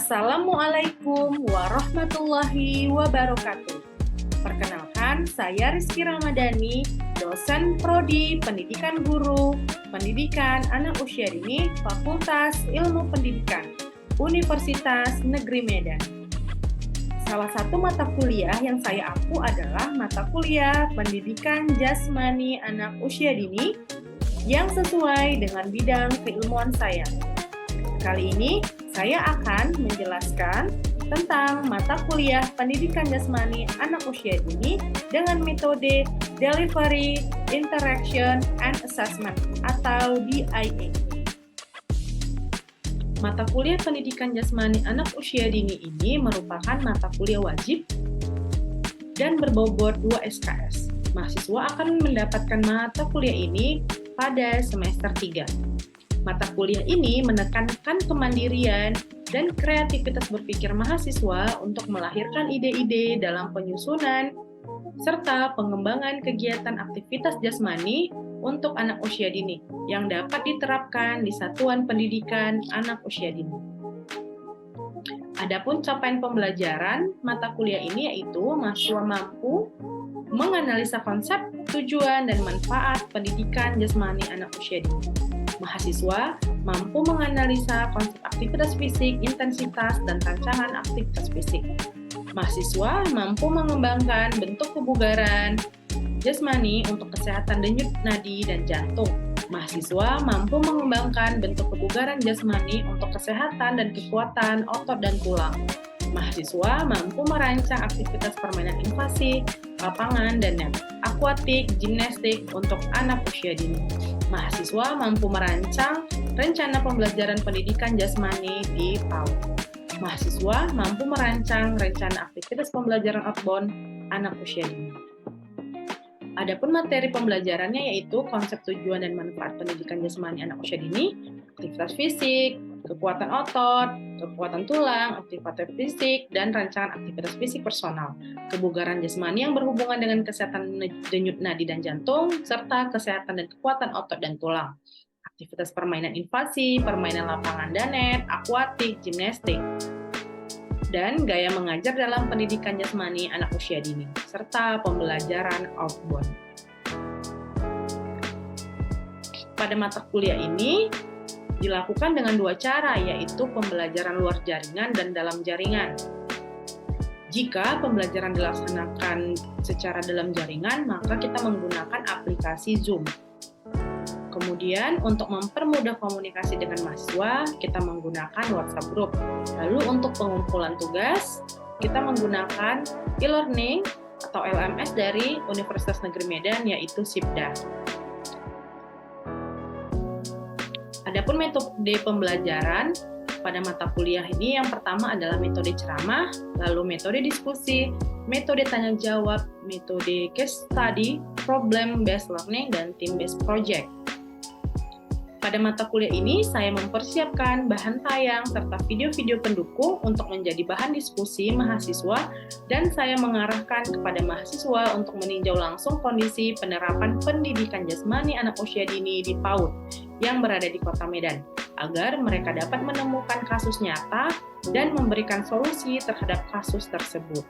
Assalamualaikum warahmatullahi wabarakatuh. Perkenalkan, saya Rizky Ramadhani, dosen Prodi Pendidikan Guru, Pendidikan Anak Usia Dini, Fakultas Ilmu Pendidikan, Universitas Negeri Medan. Salah satu mata kuliah yang saya ampu adalah mata kuliah Pendidikan Jasmani Anak Usia Dini yang sesuai dengan bidang keilmuan saya. Kali ini saya akan menjelaskan tentang mata kuliah Pendidikan Jasmani Anak Usia Dini dengan metode Delivery, Interaction, and Assessment atau DIA. Mata kuliah Pendidikan Jasmani Anak Usia Dini ini merupakan mata kuliah wajib dan berbobot 2 SKS. Mahasiswa akan mendapatkan mata kuliah ini pada semester 3. Mata kuliah ini menekankan kemandirian dan kreativitas berpikir mahasiswa untuk melahirkan ide-ide dalam penyusunan serta pengembangan kegiatan aktivitas jasmani untuk anak usia dini yang dapat diterapkan di satuan pendidikan anak usia dini. Adapun capaian pembelajaran mata kuliah ini yaitu mahasiswa mampu menganalisa konsep, tujuan, dan manfaat pendidikan jasmani anak usia dini. Mahasiswa mampu menganalisa konsep aktivitas fisik, intensitas, dan rancangan aktivitas fisik. Mahasiswa mampu mengembangkan bentuk kebugaran jasmani untuk kesehatan denyut nadi dan jantung. Mahasiswa mampu mengembangkan bentuk kebugaran jasmani untuk kesehatan dan kekuatan otot dan tulang. Mahasiswa mampu merancang aktivitas permainan invasi, lapangan, dan akuatik, gimnastik untuk anak usia dini. Mahasiswa mampu merancang rencana pembelajaran pendidikan jasmani di PAUD. Mahasiswa mampu merancang rencana aktivitas pembelajaran outbound anak usia dini. Adapun materi pembelajarannya yaitu konsep tujuan dan manfaat pendidikan jasmani anak usia dini, aktivitas fisik, kekuatan otot, kekuatan tulang, aktivitas fisik, dan rancangan aktivitas fisik personal, kebugaran jasmani yang berhubungan dengan kesehatan denyut nadi dan jantung, serta kesehatan dan kekuatan otot dan tulang, aktivitas permainan invasi, permainan lapangan dan net, akuatik, gimnastik, dan gaya mengajar dalam pendidikan jasmani anak usia dini, serta pembelajaran outbound. Pada mata kuliah ini dilakukan dengan 2 cara, yaitu pembelajaran luar jaringan dan dalam jaringan. Jika pembelajaran dilaksanakan secara dalam jaringan, maka kita menggunakan aplikasi Zoom. Kemudian, untuk mempermudah komunikasi dengan mahasiswa, kita menggunakan WhatsApp Group. Lalu, untuk pengumpulan tugas, kita menggunakan e-learning atau LMS dari Universitas Negeri Medan, yaitu SIPDA. Adapun metode pembelajaran pada mata kuliah ini yang pertama adalah metode ceramah, lalu metode diskusi, metode tanya jawab, metode case study, problem based learning, dan team based project. Pada mata kuliah ini, saya mempersiapkan bahan tayang serta video-video pendukung untuk menjadi bahan diskusi mahasiswa, dan saya mengarahkan kepada mahasiswa untuk meninjau langsung kondisi penerapan pendidikan jasmani anak usia dini di PAUD yang berada di Kota Medan, agar mereka dapat menemukan kasus nyata dan memberikan solusi terhadap kasus tersebut.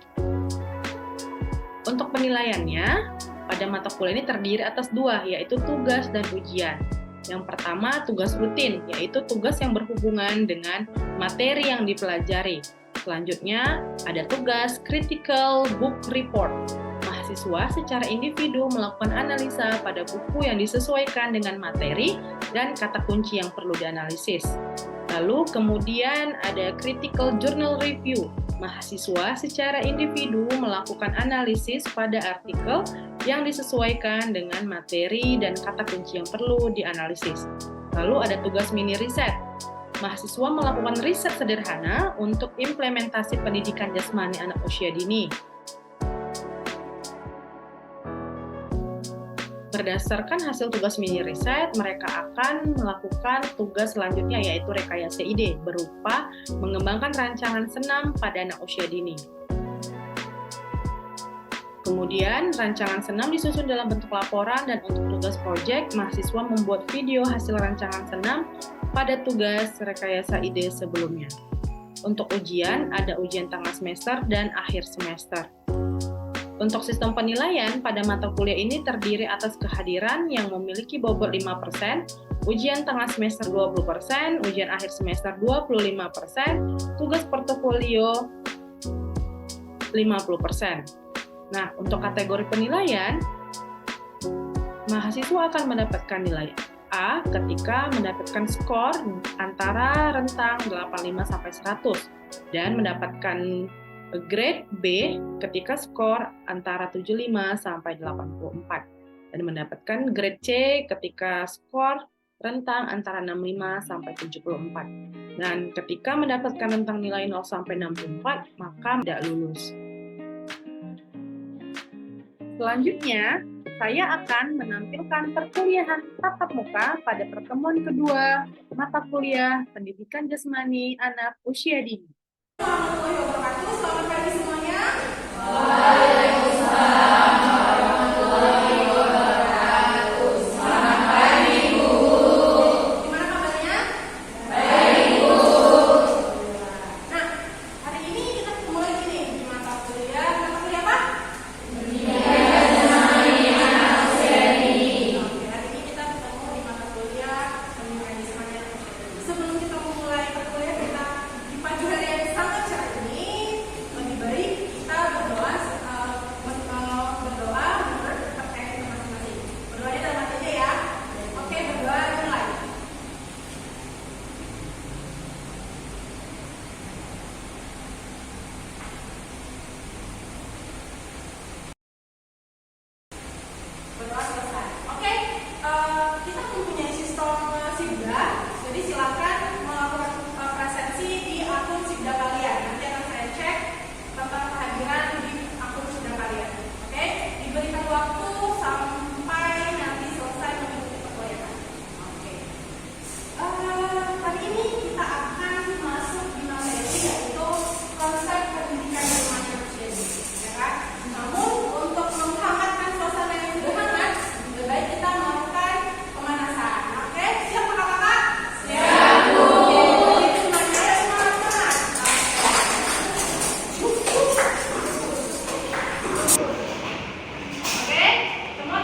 Untuk penilaiannya, pada mata kuliah ini terdiri atas 2, yaitu tugas dan ujian. Yang pertama, tugas rutin, yaitu tugas yang berhubungan dengan materi yang dipelajari. Selanjutnya, ada tugas critical book report. Mahasiswa secara individu melakukan analisa pada buku yang disesuaikan dengan materi dan kata kunci yang perlu dianalisis. Lalu kemudian ada critical journal review. Mahasiswa secara individu melakukan analisis pada artikel yang disesuaikan dengan materi dan kata kunci yang perlu dianalisis. Lalu ada tugas mini riset. Mahasiswa melakukan riset sederhana untuk implementasi pendidikan jasmani anak usia dini. Berdasarkan hasil tugas mini riset, mereka akan melakukan tugas selanjutnya yaitu rekayasa ide berupa mengembangkan rancangan senam pada anak usia dini. Kemudian, rancangan senam disusun dalam bentuk laporan, dan untuk tugas proyek, mahasiswa membuat video hasil rancangan senam pada tugas rekayasa ide sebelumnya. Untuk ujian, ada ujian tengah semester dan akhir semester. Untuk sistem penilaian pada mata kuliah ini terdiri atas kehadiran yang memiliki bobot 5%, ujian tengah semester 20%, ujian akhir semester 25%, tugas portofolio 50%. Nah, untuk kategori penilaian, mahasiswa akan mendapatkan nilai A ketika mendapatkan skor antara rentang 85 sampai 100 dan mendapatkan grade B ketika skor antara 75 sampai 84 dan mendapatkan grade C ketika skor rentang antara 65 sampai 74. Dan ketika mendapatkan rentang nilai 0 sampai 64 maka tidak lulus. Selanjutnya, saya akan menampilkan perkuliahan tatap muka pada pertemuan kedua mata kuliah Pendidikan Jasmani Anak Usia Dini. Selamat pagi semuanya. Gimana kabarnya? Nah, hari ini kita ketemu lagi nih di mata kuliah apa? Hari ini kita ketemu di mata kuliah Pendidikan Jasmani. Sebelum kita memulai perkuliahan kita di pagi hari yang sangat cerah ini, lebih baik kita berdoa menurut percaya kita masing-masing. Berdoanya dalam hati aja ya. Oke, berdoa mulai. Berdoa selesai. Oke, kita mempunyai sistem Sibda, jadi silakan melakukan presensi di akun Sibda kalian. Nanti akan saya cek tentang kehadiran di akun Sibda kalian. Oke, diberikan waktu sampai nanti selesai mengikuti perkuliahan. Oke, hari ini kita akan masuk di materi yaitu konsep pendidikan jasmani usia dini, ya kan? Namun untuk menghangatkan suasana yang sudah hangat, lebih baik kita melakukan pemanasan. Oke, siap kakak-kakak? Siap, Bu. Oke, semuanya ya, semangat. Oke, semua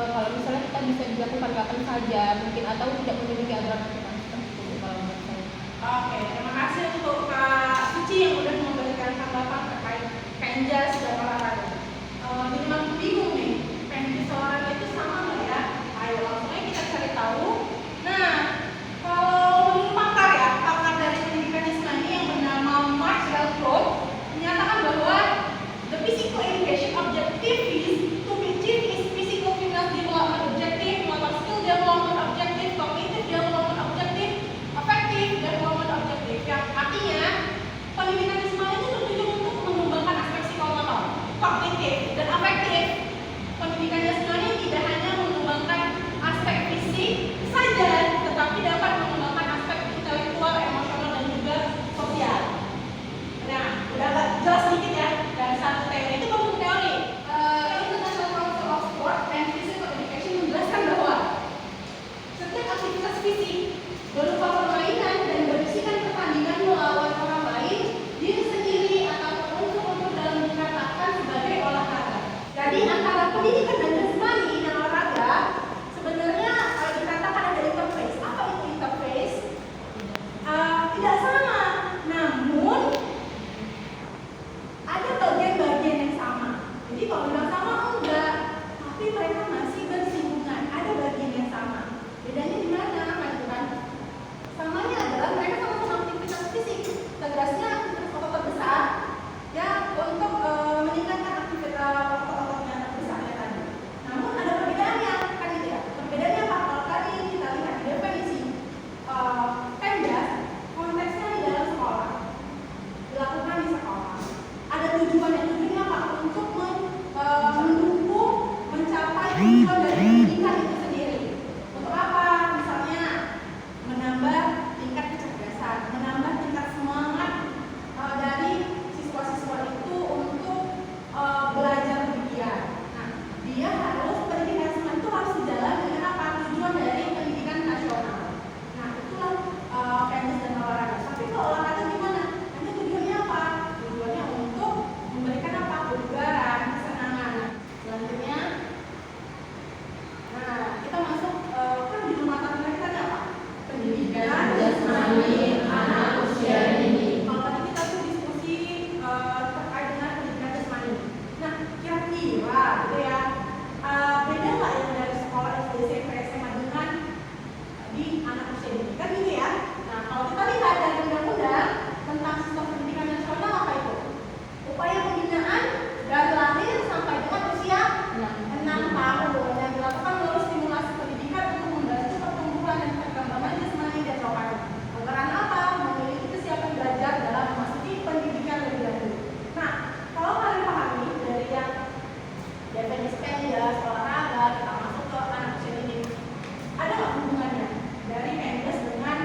kalau misalnya kita bisa dilakukan kapan saja mungkin atau tidak memiliki aturan-aturan tertentu kalau menurut saya. Oke, terima kasih untuk Kak Suci yang udah memberikan tanggapan terkait penjas dan olahraga. Jadi aku bingung nih, penjas olahraga itu sama nggak ya? Ayo langsung aja kita cari tahu. Nah, kalau menurut pakar ya, pakar dari pendidikan Islam yang bernama Marcel Claude menyatakan bahwa the physical education objective is to achieve is physical fitness development objective, motor skill development objective, cognitive development objective, affective development objective. Yang artinya pendidikan Islam itu bertujuan untuk mengembangkan aspek psikomotor, kognitif, dan afektif. Pendidikan Islam ini tidak hanya mengembangkan aspek fisik saja, tetapi dapat mengembangkan aspek intelektual, emosional, dan juga sosial. Nah, udah agak jelas sedikit ya dari satu teori itu baru teori. International Council of Sport and Physical Education menjelaskan bahwa setiap aktivitas fisik berupa permainan dan berisikan pertandingan melawan orang lain, diri sendiri atau unsur-unsur dalam dikatakan sebagai olahraga. Jadi antara pendidikan dan jasmani dan olahraga sebenarnya dikatakan ada interface. Apa itu interface? Tidak sama, namun ada bagian-bagian yang sama. Jadi kalau bilang sama enggak, tapi mereka masih bersinggungan. Ada bagian yang sama. Bedanya di mana? Gitu kan? Samanya adalah mereka sama-sama aktivitas fisik. Tegasnya aktivitas otot terbesar ya untuk meningkatkan aktivitas otot-ototnya terbesarnya tadi. Namun ada perbedaannya kan gitu ya. Perbedaannya apa? Kalau tadi kita lihat di definisi penjas, konteksnya di dalam sekolah, dilakukan di sekolah. Ada tujuannya apa? Untuk mendukung mencapai tujuan dari pendidikan itu sendiri. Untuk apa? Misalnya menambah tingkat kecerdasan, menambah tingkat semangat dari siswa-siswa itu untuk belajar lebih giat. Nah, dia harus pendidikan semua itu harus sejalan dengan apa? Tujuan dari pendidikan nasional. Nah, itulah penjas dan olahraga. Tapi kalau olahraga gimana? Nanti tujuannya apa? Tujuannya untuk memberikan apa? Kebugaran, kesenangan. Selanjutnya, nah kita masuk kan di mata kuliah kita ada apa? Pendidikan jasmani anak usia dini. Kalau tadi kita tuh diskusi terkait dengan pendidikan jasmani. Nah, kira-kira gitu ya, beda nggak yang dari sekolah SD, SMP, SMA dengan di anak usia dini? Kan gitu ya. Nah, kalau kita lihat dari undang-undang tentang sistem pendidikan nasional apa itu? Upaya pembinaan dari lahir sampai dengan usia 6 tahun yang dilakukan melalui stimulasi pendidikan untuk membantu pertumbuhan dan perkembangan jasmani dan rohani. Agar apa? Memiliki kesiapan belajar dalam memasuki pendidikan lebih lanjut. Nah, kalau kalian pahami dari yang definisi penjas, olahraga, kita masuk ke anak usia dini. Ada nggak hubungannya dari penjas dengan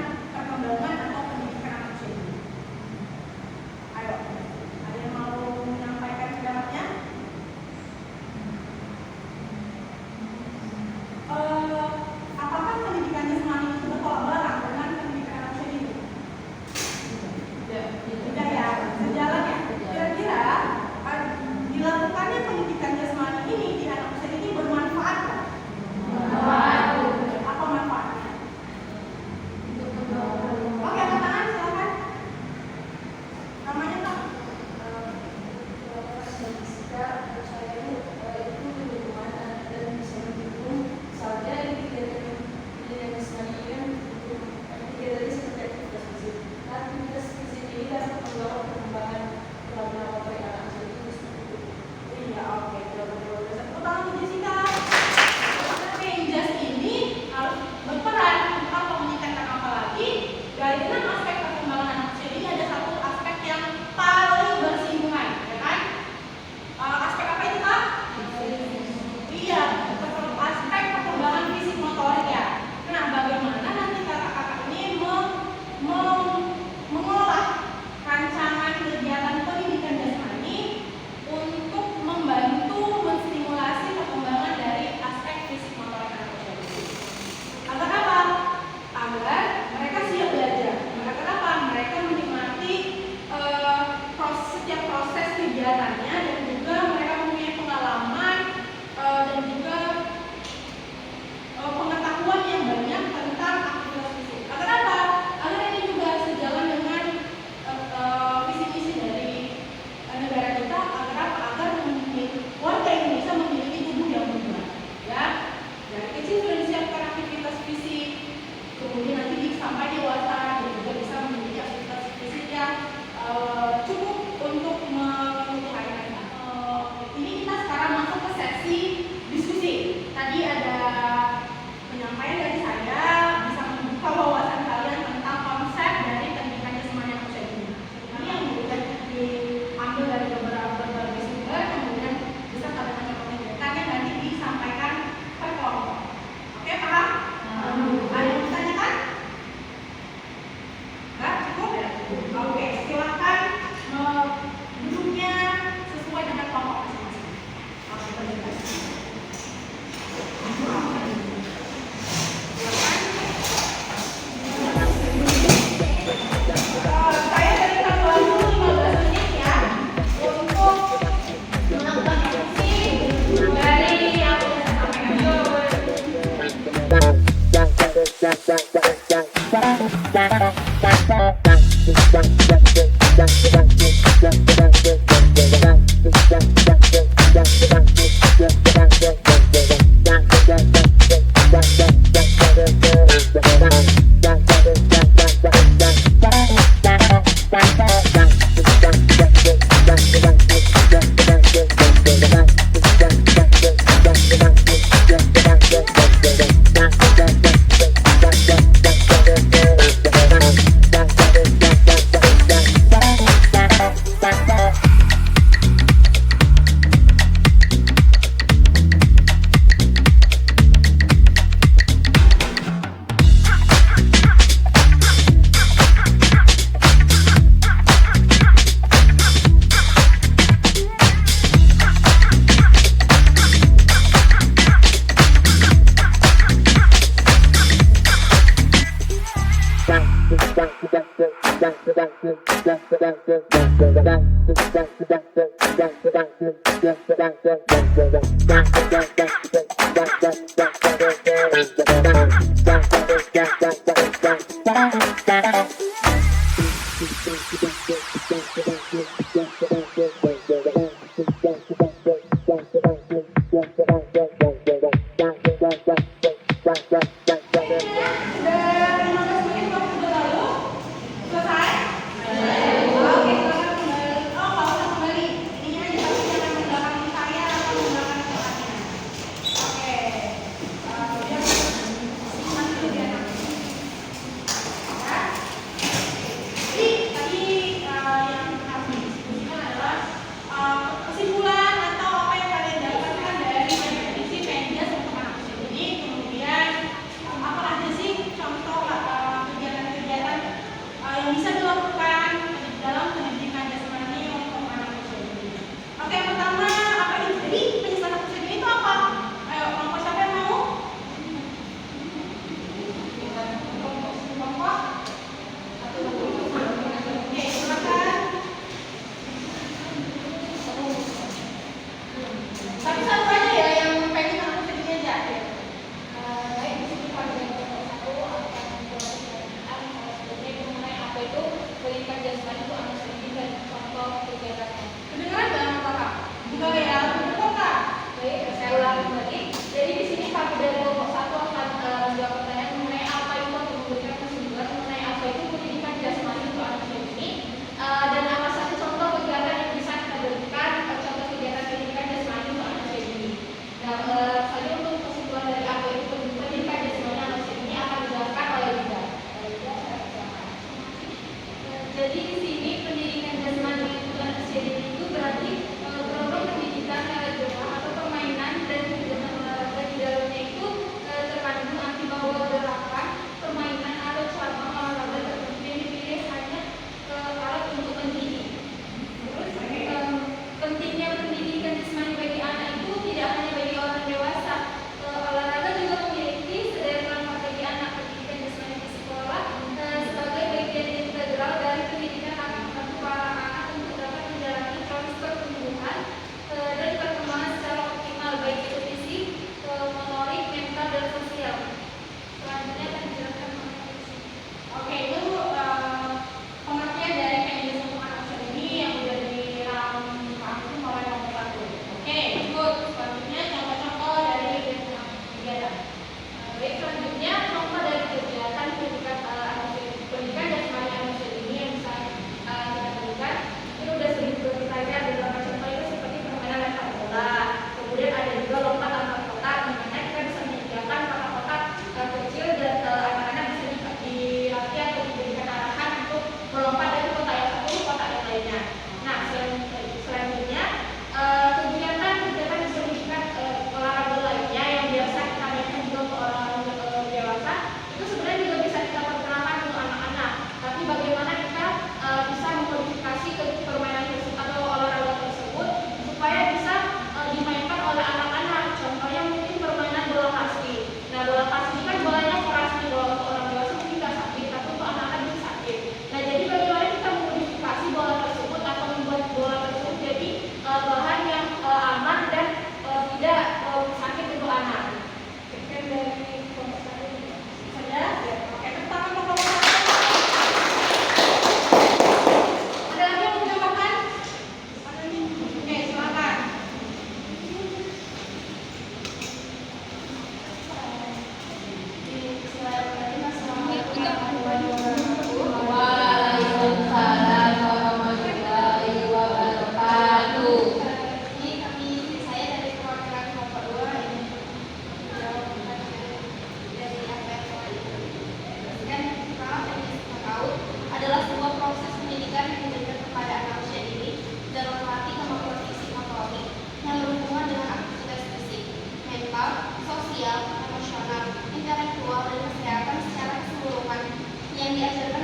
Oke, diajarkan